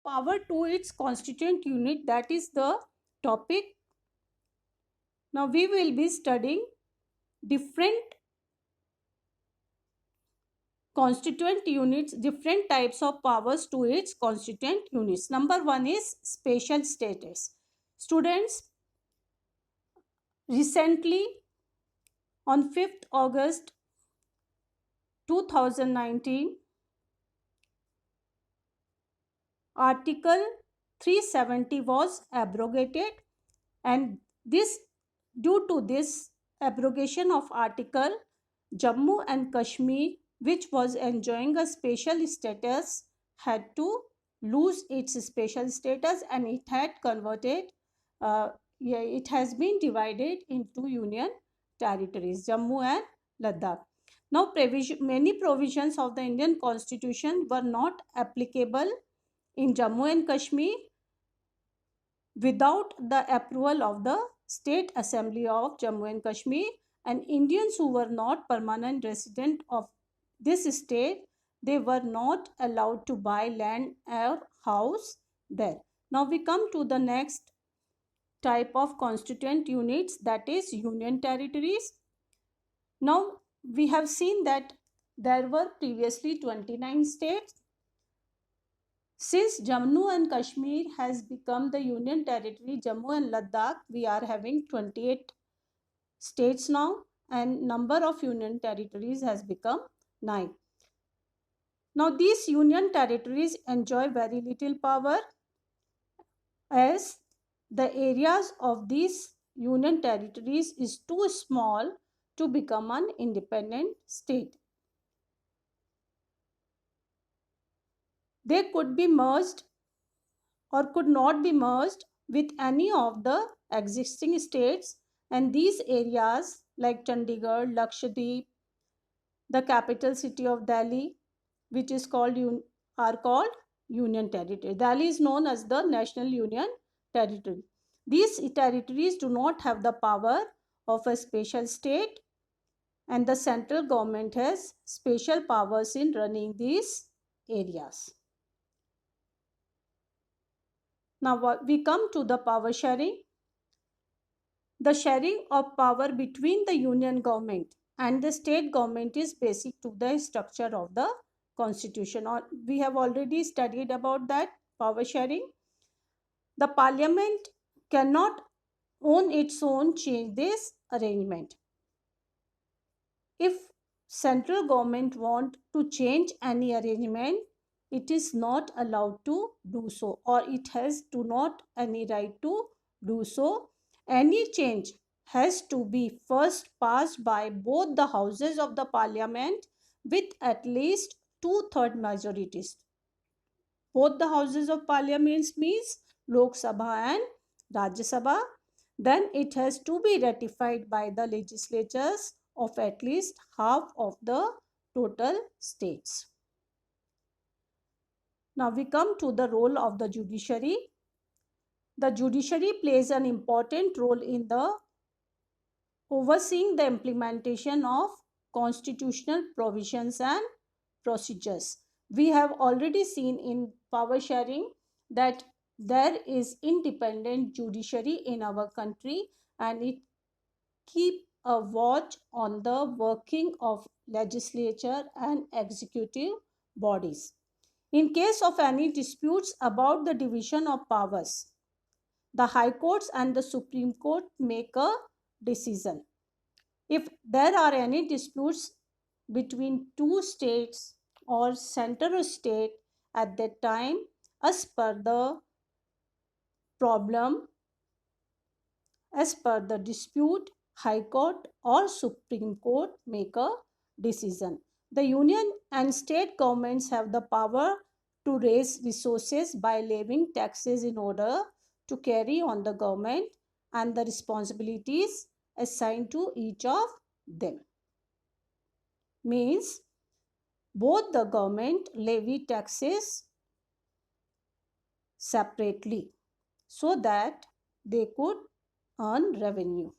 power to its constituent unit, that is the topic. Now we will be studying different constituent units, different types of powers to its constituent units. Number one is special status. Students, recently on 5th August 2019, Article 370 was abrogated, and this due to this abrogation of article, Jammu and Kashmir, which was enjoying a special status, had to lose its special status, and it had converted, it has been divided into union territories, Jammu and Ladakh. Now, many provisions of the Indian Constitution were not applicable in Jammu and Kashmir without the approval of the State Assembly of Jammu and Kashmir, and Indians who were not permanent resident of this state, they were not allowed to buy land or house there. Now we come to the next type of constituent units, that is union territories. Now we have seen that there were previously 29 states. Since Jammu and Kashmir has become the union territory, Jammu and Ladakh, we are having 28 states now, and number of union territories has become 9. Now these union territories enjoy very little power, as the areas of these union territories is too small to become an independent state. They could be merged or could not be merged with any of the existing states, and these areas like Chandigarh, Lakshadweep, the capital city of Delhi, which is called are called union territory. Delhi is known as the National Union Territory. These territories do not have the power of a special state, and the central government has special powers in running these areas. Now we come to the power sharing. The sharing of power between the union government and the state government is basic to the structure of the constitution. We have already studied about that power sharing. The parliament cannot on its own change this arrangement. If central government want to change any arrangement, it is not allowed to do so, or it has do not any right to do so. Any change has to be first passed by both the houses of the parliament with at least 2/3 majorities. Both the houses of parliament means Lok Sabha and Rajya Sabha. Then it has to be ratified by the legislatures of at least half of the total states. Now we come to the role of the judiciary. The judiciary plays an important role in the overseeing the implementation of constitutional provisions and procedures. We have already seen in power sharing that there is independent judiciary in our country, and it keep a watch on the working of legislature and executive bodies. In case of any disputes about the division of powers, the High Courts and the Supreme Court make a decision. If there are any disputes between two states or center or state, at that time, as per the problem, as per the dispute, High Court or Supreme Court make a decision. The union and state governments have the power to raise resources by levying taxes in order to carry on the government and the responsibilities assigned to each of them. Means both the government levy taxes separately so that they could earn revenue.